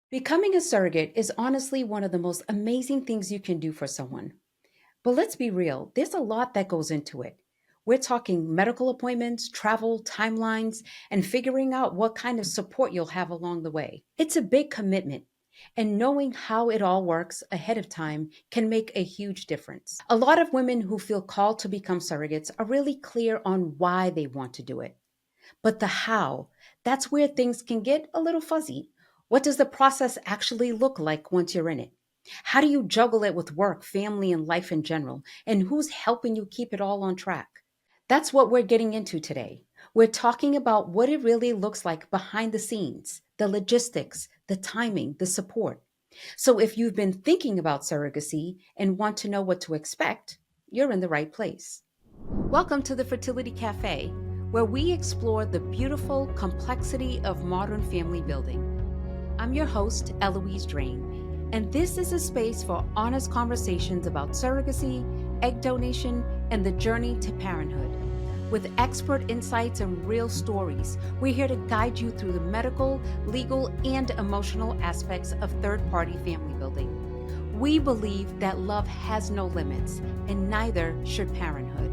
Becoming a surrogate is honestly one of the most amazing things you can do for someone. But let's be real, there's a lot that goes into it. We're talking medical appointments, travel, timelines, and figuring out what kind of support you'll have along the way. It's a big commitment, and knowing how it all works ahead of time can make a huge difference. A lot of women who feel called to become surrogates are really clear on why they want to do it. But the how, that's where things can get a little fuzzy. What does the process actually look like once you're in it? How do you juggle it with work, family, and life in general? And who's helping you keep it all on track? That's what we're getting into today. We're talking about what it really looks like behind the scenes, the logistics, the timing, the support. So if you've been thinking about surrogacy and want to know what to expect, you're in the right place. Welcome to the Fertility Cafe, where we explore the beautiful complexity of modern family building. I'm your host, Eloise Drane, and this is a space for honest conversations about surrogacy, egg donation, and the journey to parenthood. With expert insights and real stories, we're here to guide you through the medical, legal, and emotional aspects of third-party family building. We believe that love has no limits, and neither should parenthood.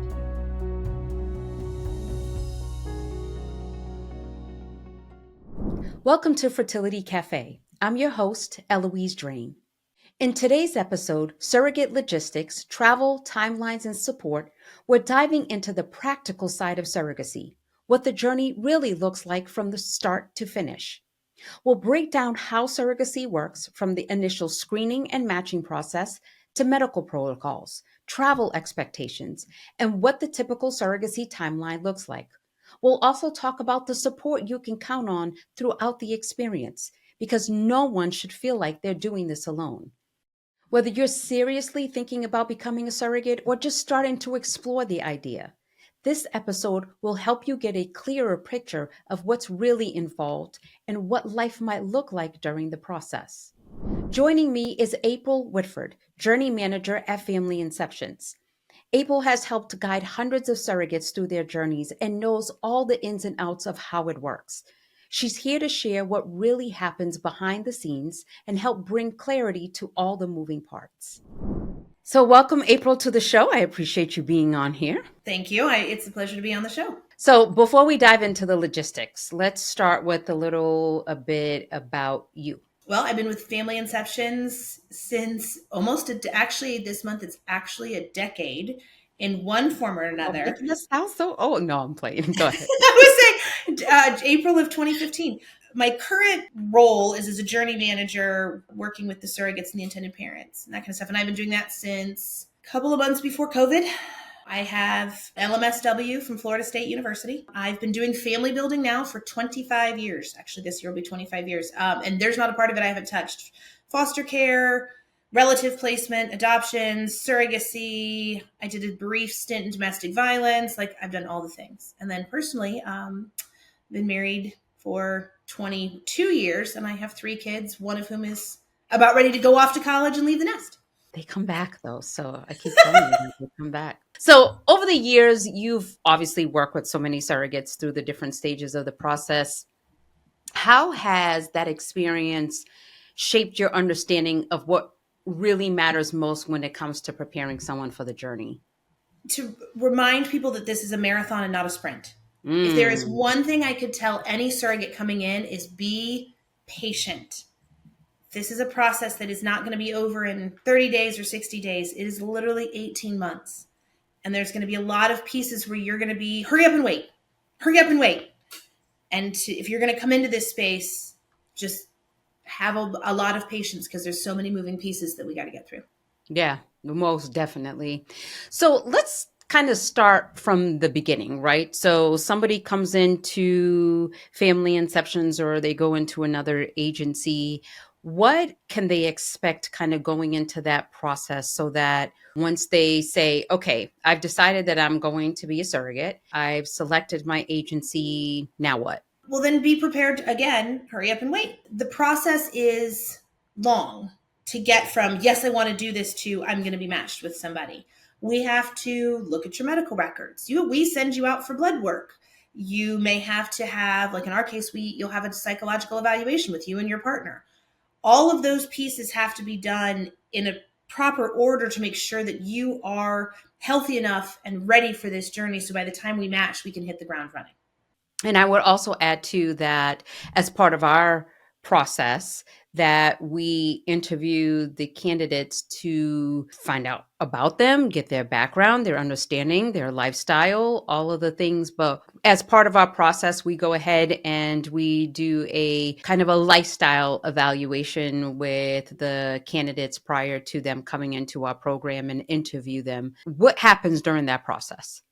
Welcome to Fertility Cafe. I'm your host, Eloise Drane. In today's episode, Surrogate Logistics, Travel, Timelines, and Support, we're diving into the practical side of surrogacy, what the journey really looks like from the start to finish. We'll break down how surrogacy works from the initial screening and matching process to medical protocols, travel expectations, and what the typical surrogacy timeline looks like. We'll also talk about the support you can count on throughout the experience because no one should feel like they're doing this alone. Whether you're seriously thinking about becoming a surrogate or just starting to explore the idea, this episode will help you get a clearer picture of what's really involved and what life might look like during the process. Joining me is April Whitford, Journey Manager at Family Inceptions. April has helped guide hundreds of surrogates through their journeys and knows all the ins and outs of how it works. She's here to share what really happens behind the scenes and help bring clarity to all the moving parts. So, welcome, April, to the show. I appreciate you being on here. Thank you. It's a pleasure to be on the show. So, before we dive into the logistics, let's start with a bit about you. Well, I've been with Family Inceptions since actually, this month it's actually a decade in one form or another. This sounds so. Oh no, I'm playing. Go ahead. I was saying April of 2015. My current role is as a journey manager, working with the surrogates and the intended parents and that kind of stuff. And I've been doing that since a couple of months before COVID. I have LMSW from Florida State University. I've been doing family building now for 25 years. Actually, this year will be 25 years. And there's not a part of it I haven't touched. Foster care, relative placement, adoptions, surrogacy. I did a brief stint in domestic violence. Like, I've done all the things. And then personally, been married for 22 years, and I have 3 kids, one of whom is about ready to go off to college and leave the nest. They come back though, so I keep telling you they come back. So over the years, you've obviously worked with so many surrogates through the different stages of the process. How has that experience shaped your understanding of what really matters most when it comes to preparing someone for the journey? To remind people that this is a marathon and not a sprint. If there is one thing I could tell any surrogate coming in is be patient. This is a process that is not going to be over in 30 days or 60 days. It is literally 18 months. And there's going to be a lot of pieces where you're going to be, hurry up and wait. Hurry up and wait. And if you're going to come into this space, just have a lot of patience because there's so many moving pieces that we got to get through. Yeah, most definitely. So let's kind of start from the beginning, right? So somebody comes into Family Inceptions or they go into another agency. What can they expect kind of going into that process so that once they say, okay, I've decided that I'm going to be a surrogate, I've selected my agency, now what? Well, then be prepared again, hurry up and wait. The process is long to get from, yes, I want to do this to, I'm going to be matched with somebody. We have to look at your medical records. We send you out for blood work. You may have to have, like in our case, you'll have a psychological evaluation with you and your partner. All of those pieces have to be done in a proper order to make sure that you are healthy enough and ready for this journey. So by the time we match, we can hit the ground running. And I would also add to that, as part of our process, that we interview the candidates to find out about them, get their background, their understanding, their lifestyle, all of the things. But as part of our process, we go ahead and we do a kind of a lifestyle evaluation with the candidates prior to them coming into our program and interview them. What happens during that process?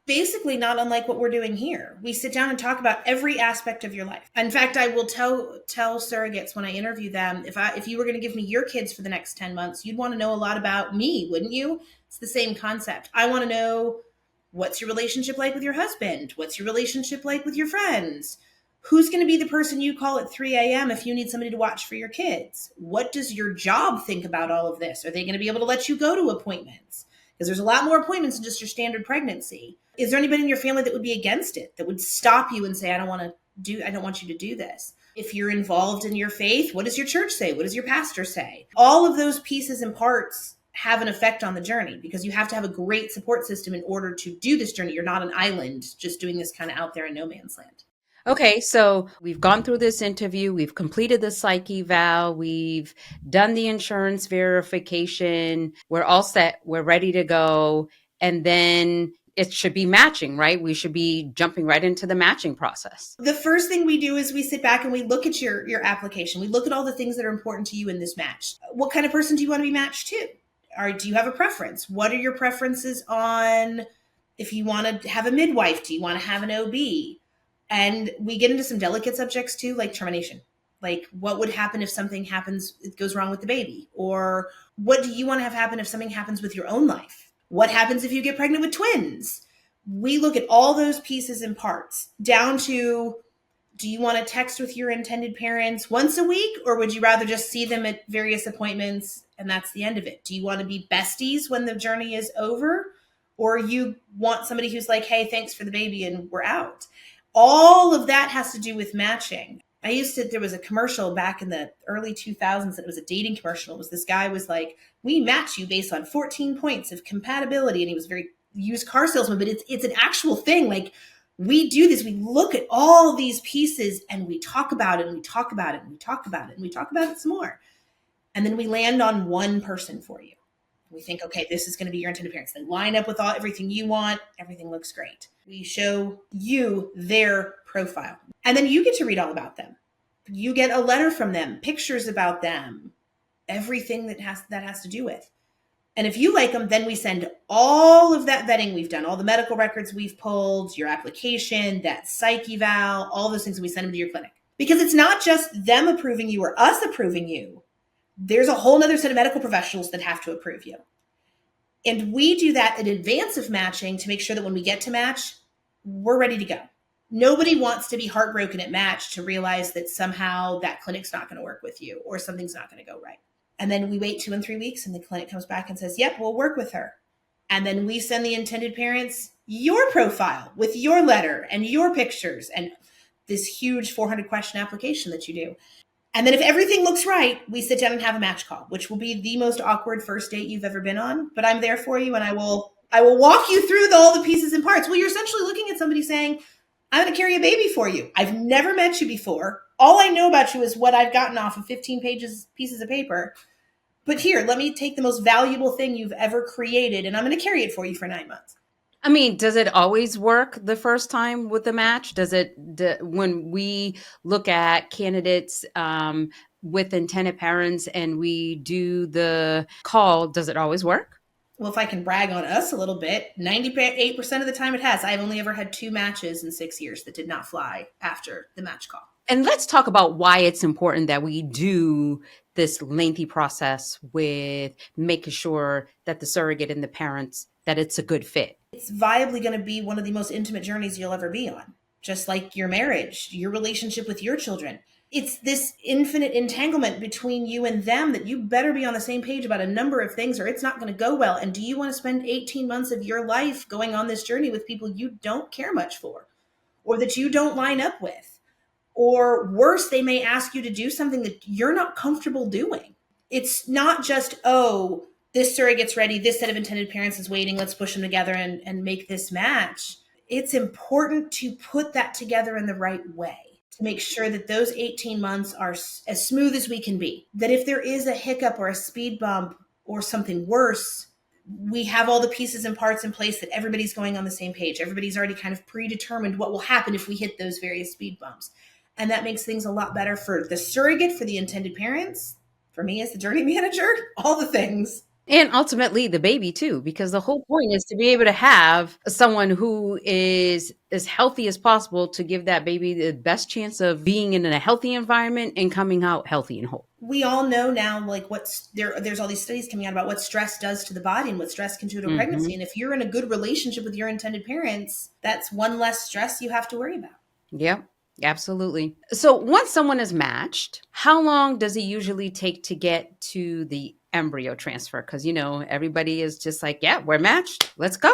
Basically not unlike what we're doing here. We sit down and talk about every aspect of your life. In fact, I will tell surrogates when I interview them, if you were going to give me your kids for the next 10 months, you'd want to know a lot about me, wouldn't you? It's the same concept. I want to know, what's your relationship like with your husband? What's your relationship like with your friends? Who's going to be the person you call at 3 a.m. if you need somebody to watch for your kids? What does your job think about all of this? Are they going to be able to let you go to appointments? Because there's a lot more appointments than just your standard pregnancy. Is there anybody in your family that would be against it, that would stop you and say, I don't want you to do this? If you're involved in your faith, what does your church say? What does your pastor say? All of those pieces and parts have an effect on the journey, because you have to have a great support system in order to do this journey. You're not an island just doing this kind of out there in no man's land. Okay, so we've gone through this interview, we've completed the psych eval, we've done the insurance verification, we're all set, we're ready to go, and then it should be matching, right? We should be jumping right into the matching process. The first thing we do is we sit back and we look at your application. We look at all the things that are important to you in this match. What kind of person do you want to be matched to? Or do you have a preference? What are your preferences on if you want to have a midwife? Do you want to have an OB? And we get into some delicate subjects too, like termination. Like, what would happen if something happens, it goes wrong with the baby? Or what do you want to have happen if something happens with your own life? What happens if you get pregnant with twins? We look at all those pieces and parts down to, do you want to text with your intended parents once a week, or would you rather just see them at various appointments and that's the end of it? Do you want to be besties when the journey is over, or you want somebody who's like, hey, thanks for the baby and we're out? All of that has to do with matching. There was a commercial back in the early 2000s, and it was a dating commercial. It was, this guy was like, we match you based on 14 points of compatibility. And he was very used car salesman, but it's an actual thing. Like, we do this, we look at all these pieces and we talk about it and we talk about it and we talk about it and we talk about it some more. And then we land on one person for you. We think, okay, this is going to be your intended parents. They line up with everything you want. Everything looks great. We show you their profile. And then you get to read all about them. You get a letter from them, pictures about them, everything that has to do with. And if you like them, then we send all of that vetting we've done, all the medical records we've pulled, your application, that psych eval, all those things, we send them to your clinic. Because it's not just them approving you or us approving you. There's a whole other set of medical professionals that have to approve you. And we do that in advance of matching to make sure that when we get to match, we're ready to go. Nobody wants to be heartbroken at match to realize that somehow that clinic's not going to work with you or something's not going to go right. And then we wait 2 and 3 weeks and the clinic comes back and says, yep, we'll work with her. And then we send the intended parents your profile with your letter and your pictures and this huge 400 question application that you do. And then if everything looks right, we sit down and have a match call, which will be the most awkward first date you've ever been on. But I'm there for you and I will walk you through all the pieces and parts. Well, you're essentially looking at somebody saying, I'm going to carry a baby for you. I've never met you before. All I know about you is what I've gotten off of 15 pieces of paper. But here, let me take the most valuable thing you've ever created, and I'm going to carry it for you for 9 months. I mean, does it always work the first time with the match? When we look at candidates with intended parents and we do the call, does it always work? Well, if I can brag on us a little bit, 98% of the time it has. I've only ever had 2 matches in 6 years that did not fly after the match call. And let's talk about why it's important that we do this lengthy process with making sure that the surrogate and the parents, that it's a good fit. It's viably going to be one of the most intimate journeys you'll ever be on, just like your marriage, your relationship with your children. It's this infinite entanglement between you and them that you better be on the same page about a number of things or it's not going to go well. And do you want to spend 18 months of your life going on this journey with people you don't care much for or that you don't line up with? Or worse, they may ask you to do something that you're not comfortable doing. It's not just, oh, this surrogate's ready, this set of intended parents is waiting, let's push them together and make this match. It's important to put that together in the right way to make sure that those 18 months are as smooth as we can be. That if there is a hiccup or a speed bump or something worse, we have all the pieces and parts in place that everybody's going on the same page. Everybody's already kind of predetermined what will happen if we hit those various speed bumps. And that makes things a lot better for the surrogate, for the intended parents, for me as the journey manager, all the things. And ultimately the baby too, because the whole point is to be able to have someone who is as healthy as possible to give that baby the best chance of being in a healthy environment and coming out healthy and whole. We all know now, like there's all these studies coming out about what stress does to the body and what stress can do to a pregnancy. Mm-hmm. And if you're in a good relationship with your intended parents, that's one less stress you have to worry about. Yep. Absolutely. So once someone is matched, how long does it usually take to get to the embryo transfer? Because, everybody is just like, yeah, we're matched. Let's go.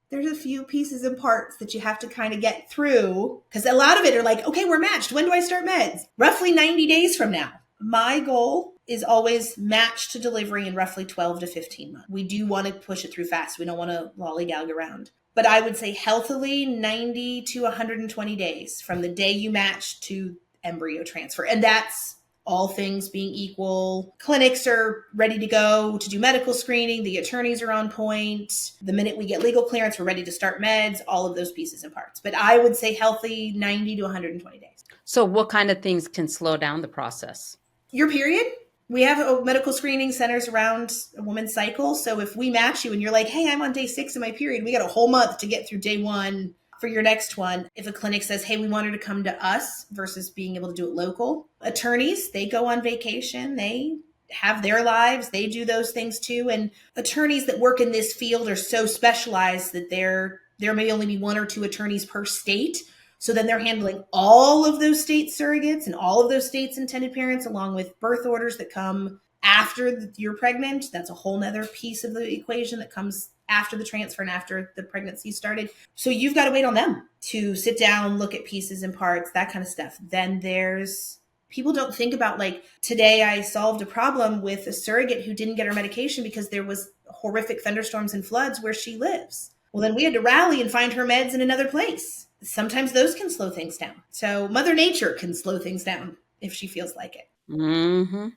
There's a few pieces and parts that you have to kind of get through because a lot of it are like, okay, we're matched. When do I start meds? Roughly 90 days from now. My goal is always match to delivery in roughly 12 to 15 months. We do want to push it through fast. We don't want to lollygag around. But I would say healthily 90 to 120 days from the day you match to embryo transfer. And that's all things being equal. Clinics are ready to go to do medical screening. The attorneys are on point. The minute we get legal clearance, we're ready to start meds, all of those pieces and parts. But I would say healthy 90 to 120 days. So what kind of things can slow down the process? Your period. We have medical screening centers around a woman's cycle. So if we match you and you're like, hey, I'm on day 6 of my period, we got a whole month to get through day 1 for your next one. If a clinic says, hey, we want her to come to us versus being able to do it local. Attorneys, they go on vacation. They have their lives. They do those things too. And attorneys that work in this field are so specialized that there may only be 1 or 2 attorneys per state. So then they're handling all of those state surrogates and all of those states' intended parents, along with birth orders that come after you're pregnant. That's a whole nother piece of the equation that comes after the transfer and after the pregnancy started. So you've got to wait on them to sit down, look at pieces and parts, that kind of stuff. Then people don't think about, like, today I solved a problem with a surrogate who didn't get her medication because there was horrific thunderstorms and floods where she lives. Well, then we had to rally and find her meds in another place. Sometimes those can slow things down. So Mother Nature can slow things down if she feels like it. Mm-hmm.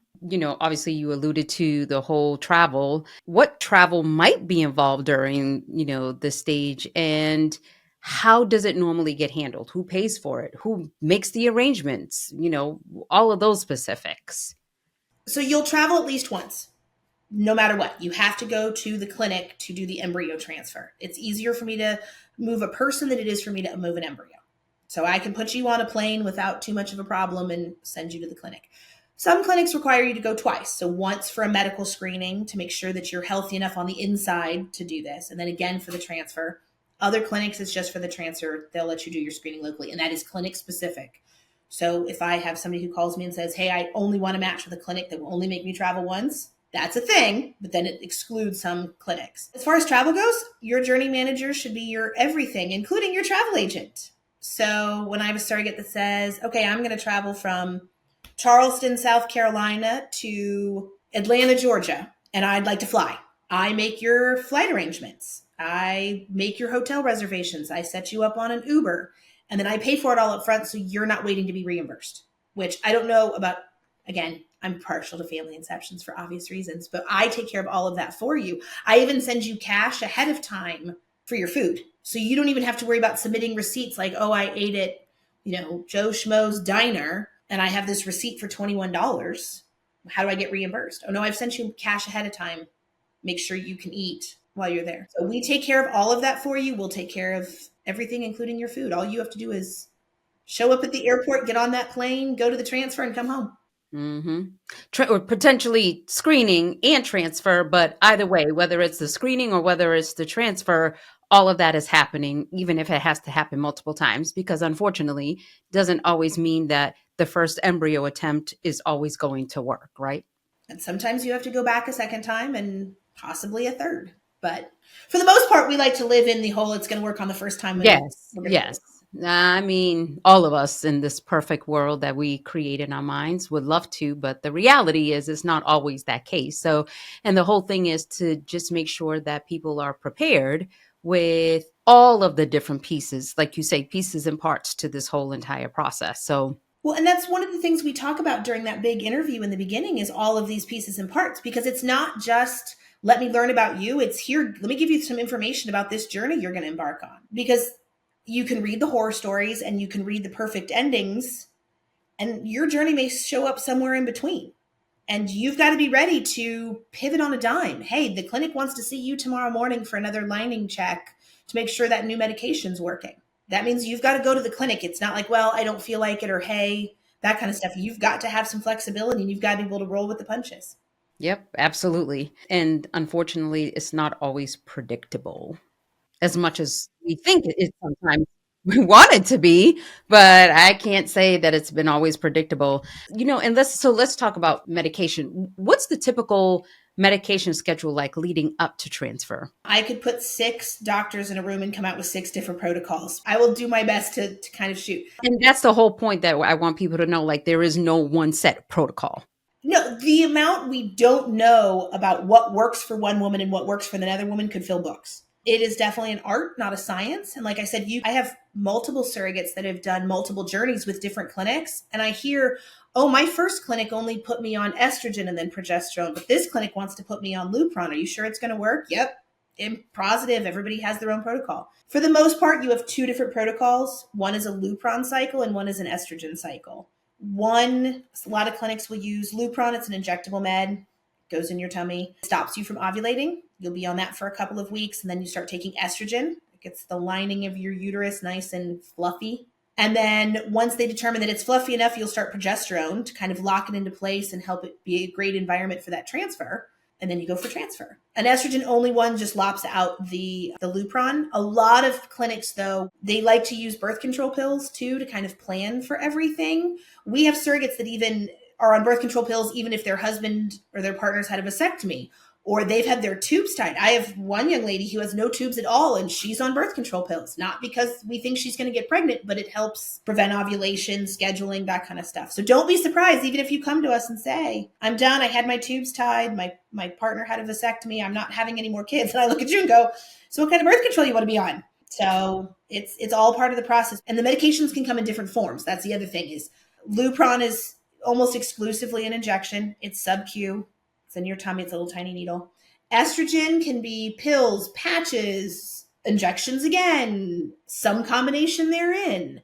Obviously you alluded to the whole travel. What travel might be involved during, the stage, and how does it normally get handled? Who pays for it? Who makes the arrangements? All of those specifics. So you'll travel at least once. No matter what, you have to go to the clinic to do the embryo transfer. It's easier for me to move a person than it is for me to move an embryo. So I can put you on a plane without too much of a problem and send you to the clinic. Some clinics require you to go twice. So once for a medical screening to make sure that you're healthy enough on the inside to do this. And then again for the transfer. Other clinics, it's just for the transfer. They'll let you do your screening locally. And that is clinic specific. So if I have somebody who calls me and says, hey, I only want to match with a clinic that will only make me travel once, that's a thing, but then it excludes some clinics. As far as travel goes, your journey manager should be your everything, including your travel agent. So when I have a surrogate that says, okay, I'm going to travel from Charleston, South Carolina to Atlanta, Georgia, and I'd like to fly. I make your flight arrangements. I make your hotel reservations. I set you up on an Uber, and then I pay for it all up front so you're not waiting to be reimbursed, which I don't know about. Again, I'm partial to Family Inceptions for obvious reasons, but I take care of all of that for you. I even send you cash ahead of time for your food. So you don't even have to worry about submitting receipts like, oh, I ate at, Joe Schmo's diner and I have this receipt for $21. How do I get reimbursed? Oh no, I've sent you cash ahead of time. Make sure you can eat while you're there. So we take care of all of that for you. We'll take care of everything, including your food. All you have to do is show up at the airport, get on that plane, go to the transfer, and come home. Mm-hmm. Or potentially screening and transfer, but either way, whether it's the screening or whether it's the transfer, all of that is happening, even if it has to happen multiple times, because unfortunately, doesn't always mean that the first embryo attempt is always going to work, right? And sometimes you have to go back a second time and possibly a third. But for the most part, we like to live in the whole, it's going to work on the first time. Yes, yes. I mean, all of us in this perfect world that we create in our minds would love to, but the reality is it's not always that case. So, and the whole thing is to just make sure that people are prepared with all of the different pieces, like you say, pieces and parts to this whole entire process. So, Well, and that's one of the things we talk about during that big interview in the beginning is all of these pieces and parts, because it's not just let me learn about you. It's here, let me give you some information about this journey you're going to embark on. Because you can read the horror stories and you can read the perfect endings, and your journey may show up somewhere in between. And you've got to be ready to pivot on a dime. Hey, the clinic wants to see you tomorrow morning for another lining check to make sure that new medication's working. That means you've got to go to the clinic. It's not like, well, I don't feel like it, or hey, that kind of stuff. You've got to have some flexibility and you've got to be able to roll with the punches. yep, absolutely. And unfortunately, it's not always predictable as much as we think it is sometimes. We want it to be, but I can't say that it's been always predictable. And let's talk about medication. What's the typical medication schedule like leading up to transfer? I could put 6 doctors in a room and come out with 6 different protocols. I will do my best to kind of shoot. And that's the whole point that I want people to know, like there is no one set protocol. No, the amount we don't know about what works for one woman and what works for another woman could fill books. It is definitely an art, not a science. And like I said, I have multiple surrogates that have done multiple journeys with different clinics. And I hear, oh, my first clinic only put me on estrogen and then progesterone, but this clinic wants to put me on Lupron. Are you sure it's going to work? Yep. I'm positive. Everybody has their own protocol. For the most part, you have 2 different protocols. One is a Lupron cycle and one is an estrogen cycle. A lot of clinics will use Lupron. It's an injectable med, goes in your tummy, stops you from ovulating. You'll be on that for a couple of weeks, and then you start taking estrogen. It gets the lining of your uterus nice and fluffy. And then once they determine that it's fluffy enough, you'll start progesterone to kind of lock it into place and help it be a great environment for that transfer. And then you go for transfer. An estrogen only one just lops out the Lupron. A lot of clinics, though, they like to use birth control pills too to kind of plan for everything. We have surrogates that even are on birth control pills even if their husband or their partner's had a vasectomy, or they've had their tubes tied. I have one young lady who has no tubes at all, and she's on birth control pills, not because we think she's going to get pregnant, but it helps prevent ovulation, scheduling, that kind of stuff. So don't be surprised, even if you come to us and say, I'm done, I had my tubes tied, my partner had a vasectomy, I'm not having any more kids. And I look at you and go, so what kind of birth control you want to be on? So it's all part of the process. And the medications can come in different forms. That's the other thing is Lupron is almost exclusively an injection. It's sub-Q. It's in your tummy. It's a little tiny needle. Estrogen can be pills, patches, injections again, some combination therein.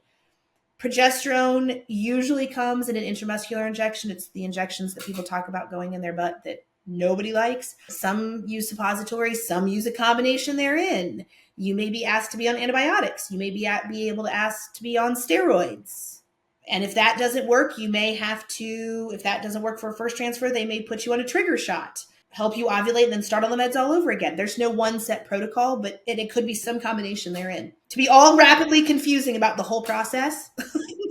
Progesterone usually comes in an intramuscular injection. It's the injections that people talk about going in their butt that nobody likes. Some use suppositories, some use a combination therein. You may be asked to be on antibiotics. You may be able to ask to be on steroids. And if that doesn't work, you may have to, if that doesn't work for a first transfer, they may put you on a trigger shot, help you ovulate, and then start on the meds all over again. There's no one set protocol, but it could be some combination therein. To be all rapidly confusing about the whole process,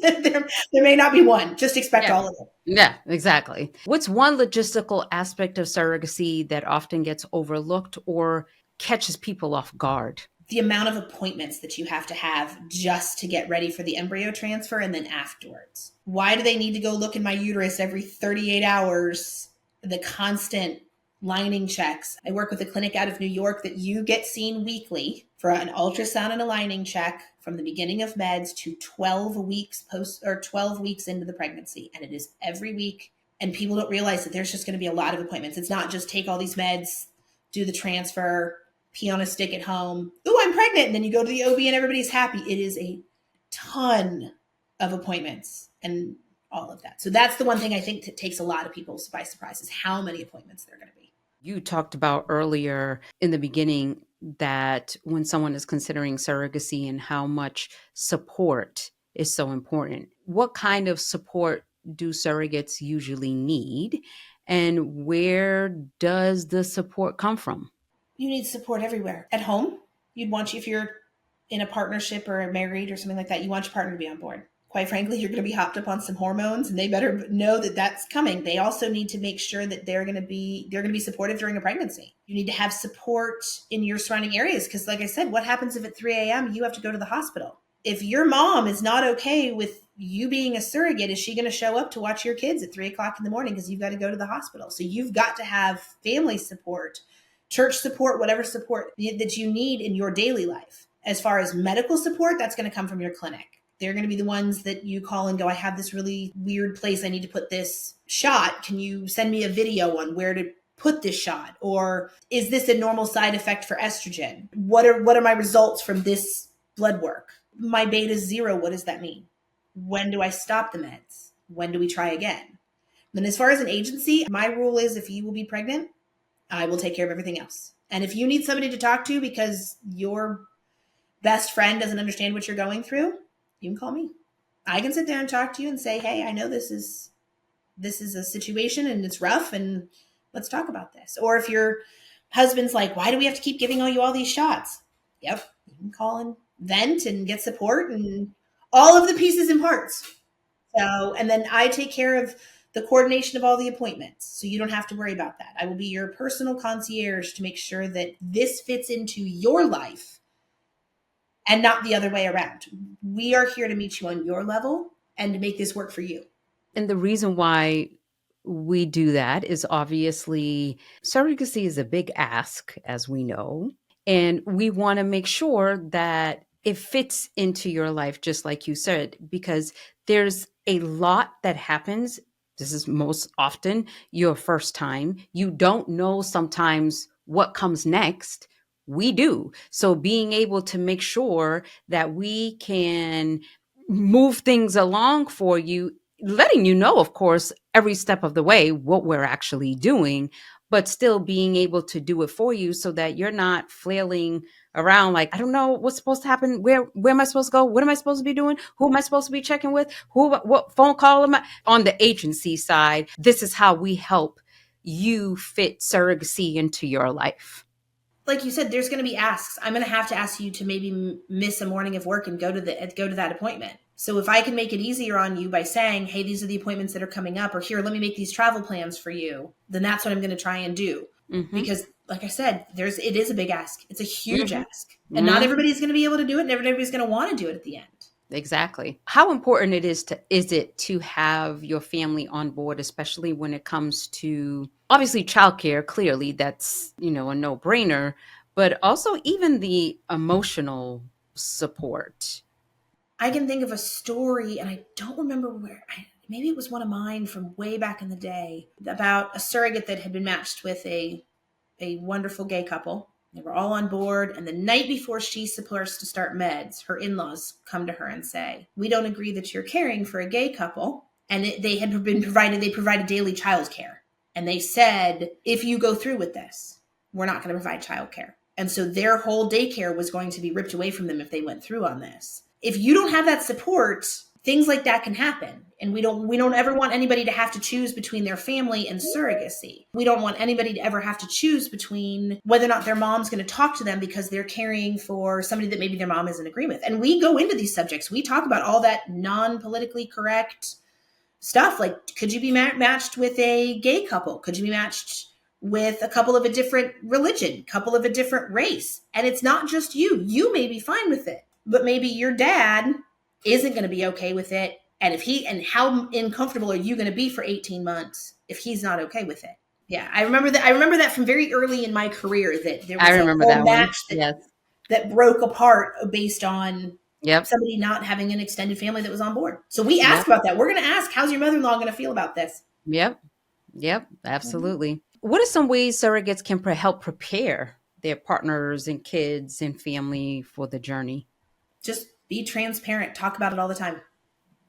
there may not be one. Just expect Yeah. all of it. Yeah, exactly. What's one logistical aspect of surrogacy that often gets overlooked or catches people off guard? The amount of appointments that you have to have just to get ready for the embryo transfer and then afterwards. Why do they need to go look in my uterus every 38 hours? The constant lining checks. I work with a clinic out of New York that you get seen weekly for an ultrasound and a lining check from the beginning of meds to 12 weeks post or 12 weeks into the pregnancy. And it is every week. And people don't realize that there's just going to be a lot of appointments. It's not just take all these meds, do the transfer, pee on a stick at home. Ooh, I'm pregnant. And then you go to the OB and everybody's happy. It is a ton of appointments and all of that. So that's the one thing I think that takes a lot of people by surprise is how many appointments there are going to be. You talked about earlier in the beginning that when someone is considering surrogacy and how much support is so important. What kind of support do surrogates usually need? And where does the support come from? You need support everywhere. At home, you'd want you, if you're in a partnership or married or something like that, you want your partner to be on board. Quite frankly, you're going to be hopped up on some hormones and they better know that that's coming. They also need to make sure that they're going to be supportive during a pregnancy. You need to have support in your surrounding areas because like I said, what happens if at 3 a.m. you have to go to the hospital? If your mom is not okay with you being a surrogate, is she going to show up to watch your kids at 3 o'clock in the morning because you've got to go to the hospital? So you've got to have family support, church support, whatever support that you need in your daily life. As far as medical support, that's going to come from your clinic. They're going to be the ones that you call and go, I have this really weird place I need to put this shot. Can you send me a video on where to put this shot? Or is this a normal side effect for estrogen? What are my results from this blood work? My beta is 0. What does that mean? When do I stop the meds? When do we try again? Then, as far as an agency, my rule is if you will be pregnant, I will take care of everything else. And if you need somebody to talk to because your best friend doesn't understand what you're going through, you can call me. I can sit down and talk to you and say, hey, I know this is a situation and it's rough, and let's talk about this. Or if your husband's like, why do we have to keep giving you all these shots? Yep, you can call and vent and get support and all of the pieces and parts. So, and then I take care of the coordination of all the appointments. So you don't have to worry about that. I will be your personal concierge to make sure that this fits into your life and not the other way around. We are here to meet you on your level and to make this work for you. And the reason why we do that is obviously surrogacy is a big ask, as we know. And we want to make sure that it fits into your life, just like you said, because there's a lot that happens. This is most often your first time. You don't know sometimes what comes next. We do. So being able to make sure that we can move things along for you, letting you know, of course, every step of the way what we're actually doing, but still being able to do it for you so that you're not flailing around like, I don't know what's supposed to happen. Where am I supposed to go? What am I supposed to be doing? Who am I supposed to be checking with? What phone call am I on the agency side? This is how we help you fit surrogacy into your life. Like you said, there's going to be asks. I'm going to have to ask you to maybe miss a morning of work and go to that appointment. So if I can make it easier on you by saying, hey, these are the appointments that are coming up, or here, let me make these travel plans for you, then that's what I'm going to try and do. Mm-hmm. Because like I said, it is a big ask. It's a huge Mm-hmm. ask. And not everybody's going to be able to do it, and everybody's going to want to do it at the end. Exactly. How important is it to have your family on board, especially when it comes to obviously childcare? Clearly, that's a no-brainer, but also even the emotional support. I can think of a story, and I don't remember where. Maybe it was one of mine from way back in the day, about a surrogate that had been matched with a wonderful gay couple. They were all on board, and the night before she's supposed to start meds, her in-laws come to her and say, we don't agree that you're caring for a gay couple. And they provided daily childcare. And they said, if you go through with this, we're not going to provide childcare. And so their whole daycare was going to be ripped away from them if they went through on this. If you don't have that support, things like that can happen. And we don't ever want anybody to have to choose between their family and surrogacy. We don't want anybody to ever have to choose between whether or not their mom's going to talk to them because they're caring for somebody that maybe their mom isn't agreeing with. And we go into these subjects. We talk about all that non-politically correct stuff. Like, could you be matched with a gay couple? Could you be matched with a couple of a different religion, couple of a different race? And it's not just you. You may be fine with it, but maybe your dad isn't going to be okay with it. And how uncomfortable are you going to be for 18 months if he's not okay with it? Yeah, I remember that. I remember that from very early in my career, that there I was a remember whole that one. match Yes. that broke apart based on Yep. somebody not having an extended family that was on board. So we Yep. asked about that. We're going to ask, how's your mother-in-law going to feel about this? Yep. Yep. Absolutely. What are some ways surrogates can help prepare their partners and kids and family for the journey? Just be transparent. Talk about it all the time.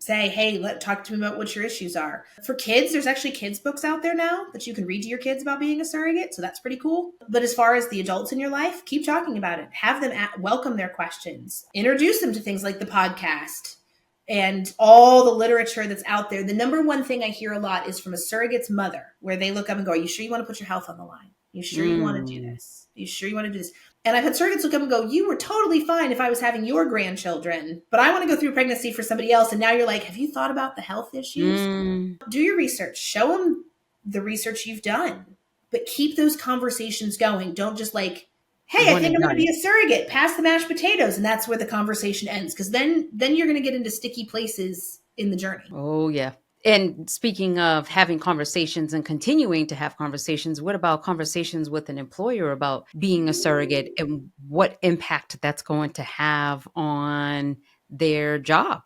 Say, hey, talk to me about what your issues are. For kids, there's actually kids books out there now that you can read to your kids about being a surrogate. So that's pretty cool. But as far as the adults in your life, keep talking about it. Have them welcome their questions. Introduce them to things like the podcast and all the literature that's out there. The number one thing I hear a lot is from a surrogate's mother, where they look up and go, are you sure you want to put your health on the line? Are you sure you want to do this? Are you sure you want to do this? And I've had surrogates look up and go, you were totally fine if I was having your grandchildren, but I want to go through pregnancy for somebody else. And now you're like, have you thought about the health issues? Do your research. Show them the research you've done, but keep those conversations going. Don't just like, Hey, I One think and I'm going to done. be a surrogate. Pass the mashed potatoes, and that's where the conversation ends. Because then you're going to get into sticky places in the journey. Oh, yeah. And speaking of having conversations and continuing to have conversations, what about conversations with an employer about being a surrogate and what impact that's going to have on their job?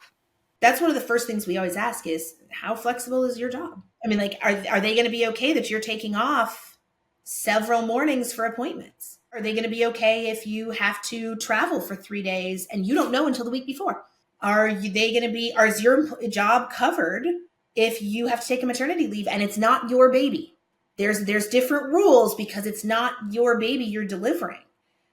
That's one of the first things we always ask is how flexible is your job? I mean, like, are they going to be okay that you're taking off several mornings for appointments? Are they going to be okay if you have to travel for 3 days and you don't know until the week before? They going to be, is your job covered if you have to take a maternity leave and it's not your baby? There's different rules because it's not your baby you're delivering.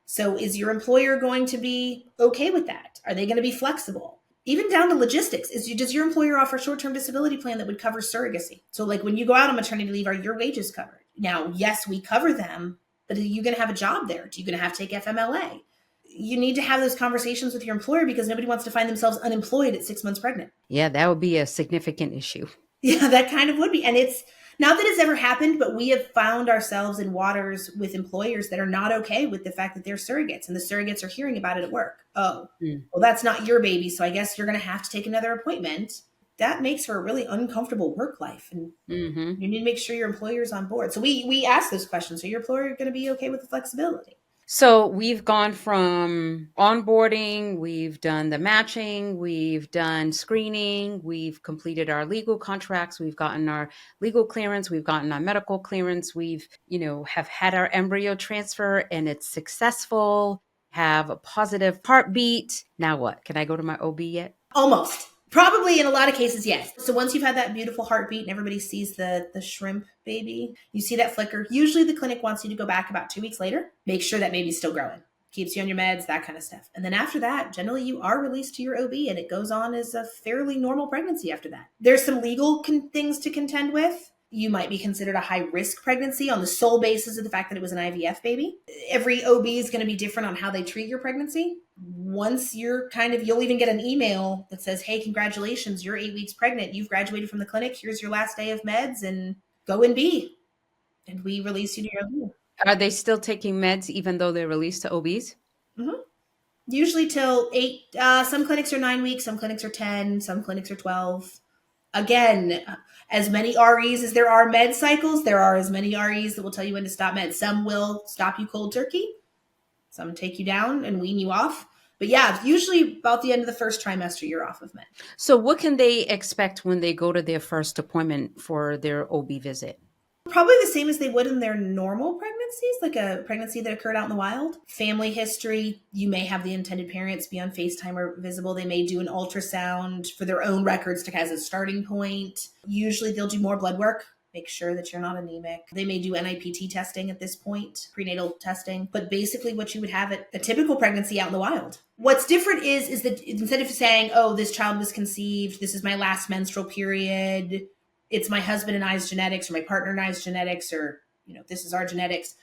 So is your employer going to be okay with that? Are they going to be flexible? Even down to logistics. Does your employer offer a short-term disability plan that would cover surrogacy? So like when you go out on maternity leave, are your wages covered? Now, yes, we cover them, but are you going to have a job there? Are you going to have to take FMLA? You need to have those conversations with your employer because nobody wants to find themselves unemployed at 6 months pregnant. Yeah, that would be a significant issue. Yeah, that kind of would be. And it's not that it's ever happened, but we have found ourselves in waters with employers that are not okay with the fact that they're surrogates and the surrogates are hearing about it at work. Oh, Mm. well, that's not your baby. So I guess you're going to have to take another appointment. That makes for a really uncomfortable work life. And Hmm. you need to make sure your employer's on board. So we ask those questions. So your employer going to be okay with the flexibility? So we've gone from onboarding, we've done the matching, we've done screening, we've completed our legal contracts, we've gotten our legal clearance, we've gotten our medical clearance, we've, have had our embryo transfer and it's successful, have a positive heartbeat. Now what? Can I go to my OB yet? Almost. Probably in a lot of cases, yes. So once you've had that beautiful heartbeat and everybody sees the shrimp baby, you see that flicker. Usually the clinic wants you to go back about 2 weeks later, make sure that baby's still growing, keeps you on your meds, that kind of stuff. And then after that, generally you are released to your OB and it goes on as a fairly normal pregnancy after that. There's some legal things to contend with. You might be considered a high risk pregnancy on the sole basis of the fact that it was an IVF baby. Every OB is going to be different on how they treat your pregnancy. Once you'll even get an email that says, hey, congratulations, you're 8 weeks pregnant. You've graduated from the clinic. Here's your last day of meds and go and be. And we release you to your OB. Are they still taking meds even though they're released to OBs? Mm-hmm. Usually till 8. Some clinics are 9 weeks. Some clinics are 10. Some clinics are 12. Again, as many REs as there are med cycles, there are as many REs that will tell you when to stop meds. Some will stop you cold turkey. Some take you down and wean you off. But yeah, usually about the end of the first trimester, you're off of med. So what can they expect when they go to their first appointment for their OB visit? Probably the same as they would in their normal pregnancies, like a pregnancy that occurred out in the wild. Family history, you may have the intended parents be on FaceTime or visible. They may do an ultrasound for their own records to as a starting point. Usually they'll do more blood work. Make sure that you're not anemic. They may do NIPT testing at this point, prenatal testing, but basically what you would have at a typical pregnancy out in the wild. What's different is that instead of saying, oh, this child was conceived, this is my last menstrual period, it's my husband and I's genetics or my partner and I's genetics, or, this is our genetics.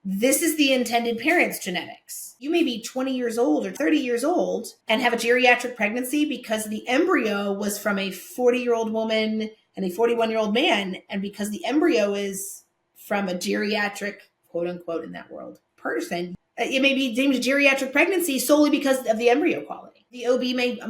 This is the intended parent's genetics. You may be 20 years old or 30 years old and have a geriatric pregnancy because the embryo was from a 40-year-old woman and a 41-year-old man. And because the embryo is from a geriatric, quote unquote, in that world, person, it may be deemed a geriatric pregnancy solely because of the embryo quality. The OB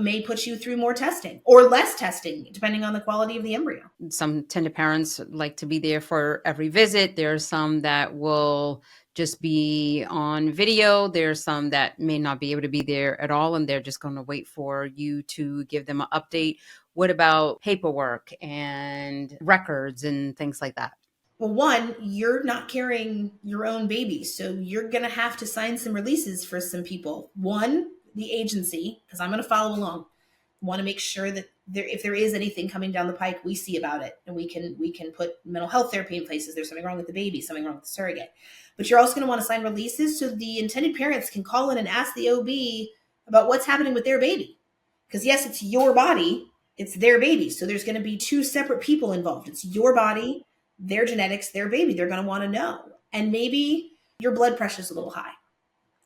may put you through more testing or less testing, depending on the quality of the embryo. Some tender parents like to be there for every visit. There are some that will just be on video. There's some that may not be able to be there at all, and they're just going to wait for you to give them an update. What about paperwork and records and things like that? Well, one, you're not carrying your own baby, so you're going to have to sign some releases for some people. One, the agency, because I'm going to follow along, want to make sure that if there is anything coming down the pike, we see about it, and we can put mental health therapy in place. Is there something wrong with the baby? Something wrong with the surrogate? But you're also going to want to sign releases so the intended parents can call in and ask the OB about what's happening with their baby. Because yes, it's your body, it's their baby, so there's going to be two separate people involved. It's your body, their genetics, their baby. They're going to want to know. And maybe your blood pressure is a little high.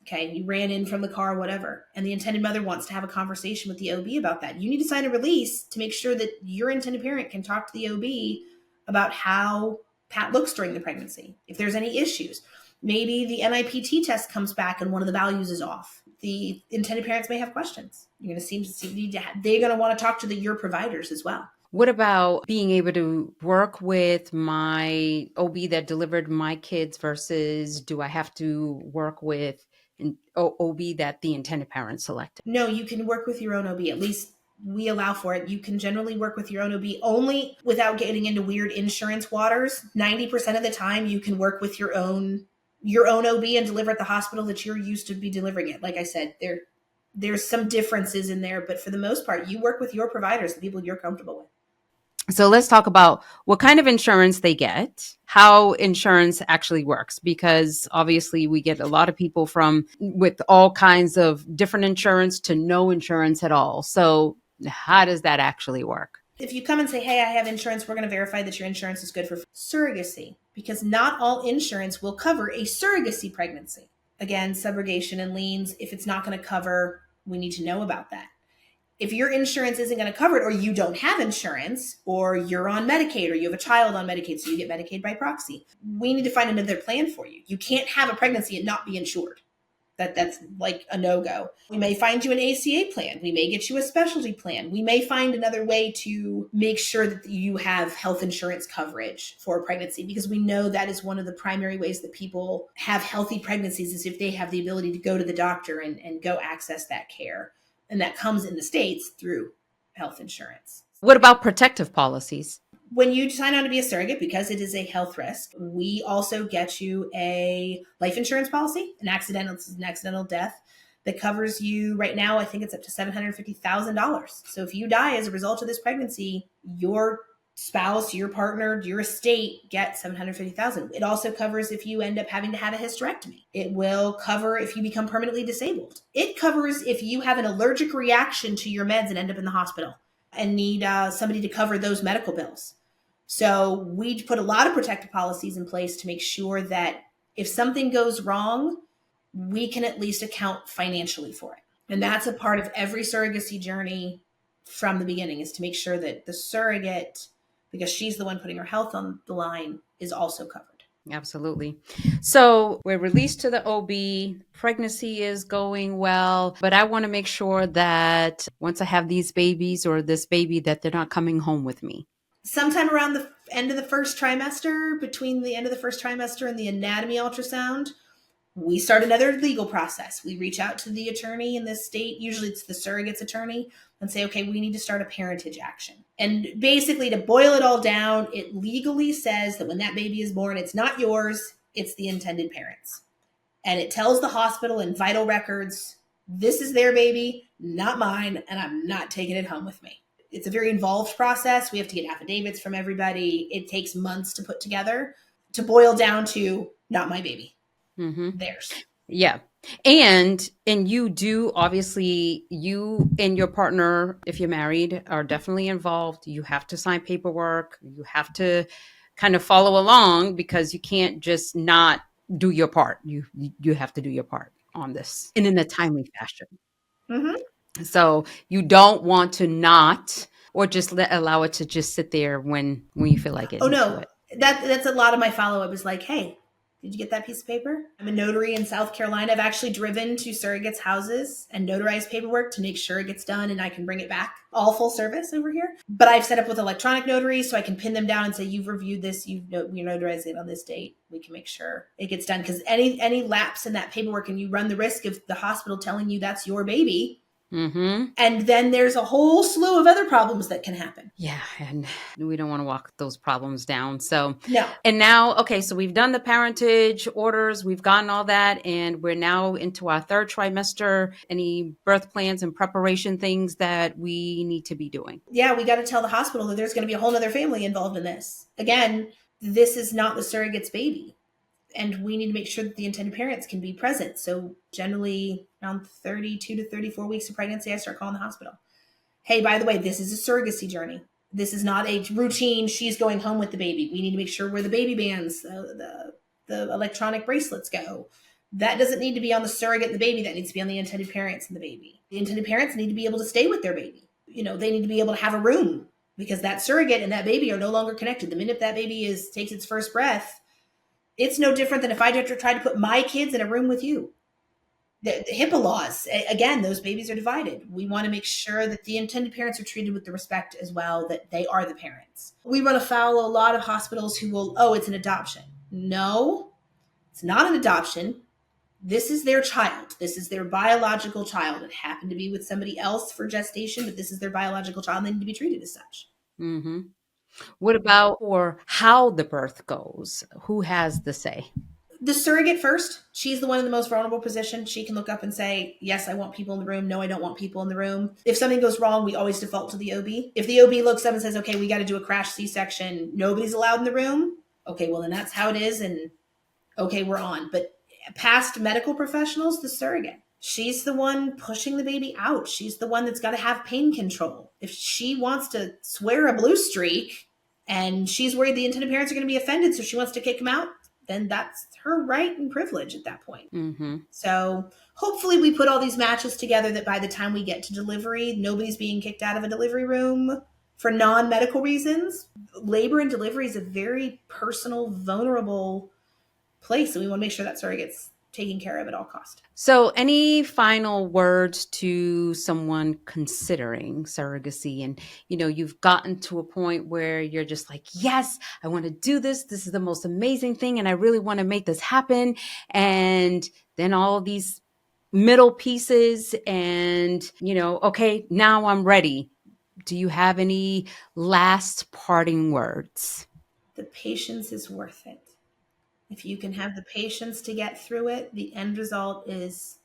Okay, you ran in from the car, whatever, and the intended mother wants to have a conversation with the OB about that. You need to sign a release to make sure that your intended parent can talk to the OB about how Pat looks during the pregnancy, if there's any issues. Maybe the NIPT test comes back and one of the values is off. The intended parents may have questions. You're going to they're going to want to talk to your providers as well. What about being able to work with my OB that delivered my kids versus do I have to work with an OB that the intended parent selected? No, you can work with your own OB. At least we allow for it. You can generally work with your own OB only without getting into weird insurance waters. 90% of the time you can work with your own OB and deliver at the hospital that you're used to be delivering at. Like I said, there's some differences in there, but for the most part, you work with your providers, the people you're comfortable with. So let's talk about what kind of insurance they get, how insurance actually works, because obviously we get a lot of people from with all kinds of different insurance to no insurance at all. So how does that actually work? If you come and say, hey, I have insurance, we're going to verify that your insurance is good for surrogacy, because not all insurance will cover a surrogacy pregnancy. Again, subrogation and liens, if it's not going to cover, we need to know about that. If your insurance isn't going to cover it, or you don't have insurance, or you're on Medicaid, or you have a child on Medicaid, so you get Medicaid by proxy, we need to find another plan for you. You can't have a pregnancy and not be insured. That's like a no-go. We may find you an ACA plan. We may get you a specialty plan. We may find another way to make sure that you have health insurance coverage for a pregnancy, because we know that is one of the primary ways that people have healthy pregnancies, is if they have the ability to go to the doctor and go access that care. And that comes in the States through health insurance. What about protective policies? When you sign on to be a surrogate, because it is a health risk, we also get you a life insurance policy, an accidental death that covers you right now. I think it's up to $750,000. So if you die as a result of this pregnancy, your spouse, your partner, your estate get $750,000. It also covers if you end up having to have a hysterectomy. It will cover if you become permanently disabled. It covers if you have an allergic reaction to your meds and end up in the hospital and need somebody to cover those medical bills. So we put a lot of protective policies in place to make sure that if something goes wrong, we can at least account financially for it. And that's a part of every surrogacy journey from the beginning, is to make sure that the surrogate, because she's the one putting her health on the line, is also covered. Absolutely. So we're released to the OB, pregnancy is going well, but I want to make sure that once I have these babies or this baby, that they're not coming home with me. Sometime around the end of the first trimester, between the end of the first trimester and the anatomy ultrasound, we start another legal process. We reach out to the attorney in this state, usually it's the surrogate's attorney, and say, okay, we need to start a parentage action. And basically, to boil it all down, it legally says that when that baby is born, it's not yours, it's the intended parents. And it tells the hospital in vital records, this is their baby, not mine, and I'm not taking it home with me. It's a very involved process. We have to get affidavits from everybody. It takes months to put together, to boil down to not my baby. Mm-hmm. Theirs. Yeah. And you do, obviously, you and your partner, if you're married, are definitely involved. You have to sign paperwork. You have to kind of follow along, because you can't just not do your part. You have to do your part on this and in a timely fashion. Mm-hmm. So you don't want to not, or just allow it to just sit there when you feel like it. Oh no, that's a lot of my follow-up is like, hey, did you get that piece of paper? I'm a notary in South Carolina. I've actually driven to surrogates' houses and notarized paperwork to make sure it gets done and I can bring it back. All full service over here. But I've set up with electronic notaries so I can pin them down and say, you've reviewed this, you're notarizing it on this date. We can make sure it gets done, because any lapse in that paperwork, and you run the risk of the hospital telling you that's your baby. Mm-hmm. And then there's a whole slew of other problems that can happen. Yeah. And we don't want to walk those problems down. So, no. And now, okay, so we've done the parentage orders, we've gotten all that, and we're now into our third trimester. Any birth plans and preparation things that we need to be doing? Yeah, we got to tell the hospital that there's going to be a whole other family involved in this. Again, this is not the surrogate's baby. And we need to make sure that the intended parents can be present. So generally around 32 to 34 weeks of pregnancy, I start calling the hospital. Hey, by the way, this is a surrogacy journey. This is not a routine, she's going home with the baby. We need to make sure where the baby bands, the electronic bracelets go. That doesn't need to be on the surrogate and the baby. That needs to be on the intended parents and the baby. The intended parents need to be able to stay with their baby. They need to be able to have a room, because that surrogate and that baby are no longer connected. The minute that baby takes its first breath, It's no different than if I tried to put my kids in a room with you. The HIPAA laws, again, those babies are divided. We want to make sure that the intended parents are treated with the respect as well, that they are the parents. We run afoul a lot of hospitals who will, oh, it's an adoption. No, it's not an adoption. This is their child. This is their biological child. It happened to be with somebody else for gestation, but this is their biological child, and they need to be treated as such. Mm-hmm. What about for how the birth goes? Who has the say? The surrogate first. She's the one in the most vulnerable position. She can look up and say, yes, I want people in the room. No, I don't want people in the room. If something goes wrong, we always default to the OB. If the OB looks up and says, okay, we got to do a crash C-section, nobody's allowed in the room. Okay, well, then that's how it is. And okay, we're on. But past medical professionals, the surrogate. She's the one pushing the baby out. She's the one that's got to have pain control. If she wants to swear a blue streak and she's worried the intended parents are going to be offended, so she wants to kick them out, then that's her right and privilege at that point. Mm-hmm. So hopefully we put all these matches together that by the time we get to delivery, nobody's being kicked out of a delivery room for non-medical reasons. Labor and delivery is a very personal, vulnerable place, and we want to make sure that surrogate's taken care of at all cost. So any final words to someone considering surrogacy, and you've gotten to a point where you're just like, yes, I want to do this. This is the most amazing thing. And I really want to make this happen. And then all these middle pieces and, okay, now I'm ready. Do you have any last parting words? The patience is worth it. If you can have the patience to get through it, the end result is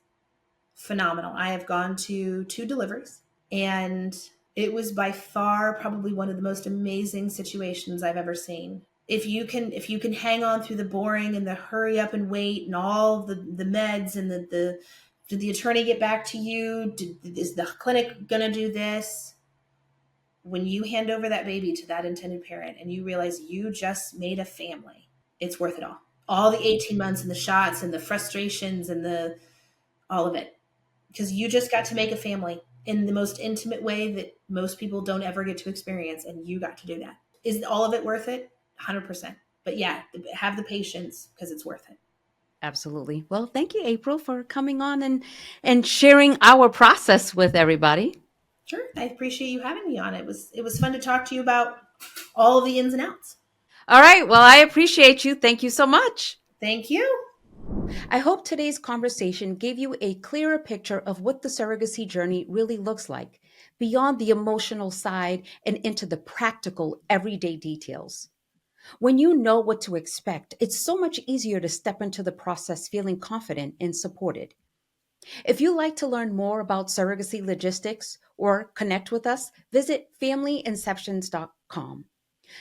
phenomenal. I have gone to 2 deliveries, and it was by far probably one of the most amazing situations I've ever seen. If you can hang on through the boring and the hurry up and wait and all the meds and did the attorney get back to you? Is the clinic going to do this? When you hand over that baby to that intended parent and you realize you just made a family, it's worth it all. All the 18 months and the shots and the frustrations and all of it. Because you just got to make a family in the most intimate way that most people don't ever get to experience. And you got to do that. Is all of it worth it? 100%. But yeah, have the patience because it's worth it. Absolutely. Well, thank you, April, for coming on and sharing our process with everybody. Sure. I appreciate you having me on. It was fun to talk to you about all of the ins and outs. All right. Well, I appreciate you. Thank you so much. Thank you. I hope today's conversation gave you a clearer picture of what the surrogacy journey really looks like, beyond the emotional side and into the practical, everyday details. When you know what to expect, it's so much easier to step into the process feeling confident and supported. If you'd like to learn more about surrogacy logistics or connect with us, visit familyinceptions.com.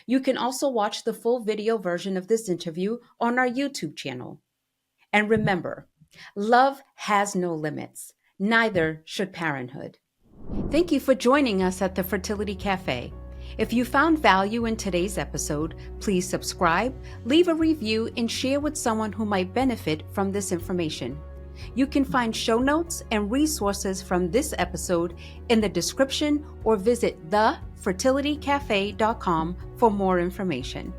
You can also watch the full video version of this interview on our YouTube channel. And remember, love has no limits. Neither should parenthood. Thank you for joining us at the Fertility Cafe. If you found value in today's episode, please subscribe, leave a review, and share with someone who might benefit from this information. You can find show notes and resources from this episode in the description or visit thefertilitycafe.com for more information.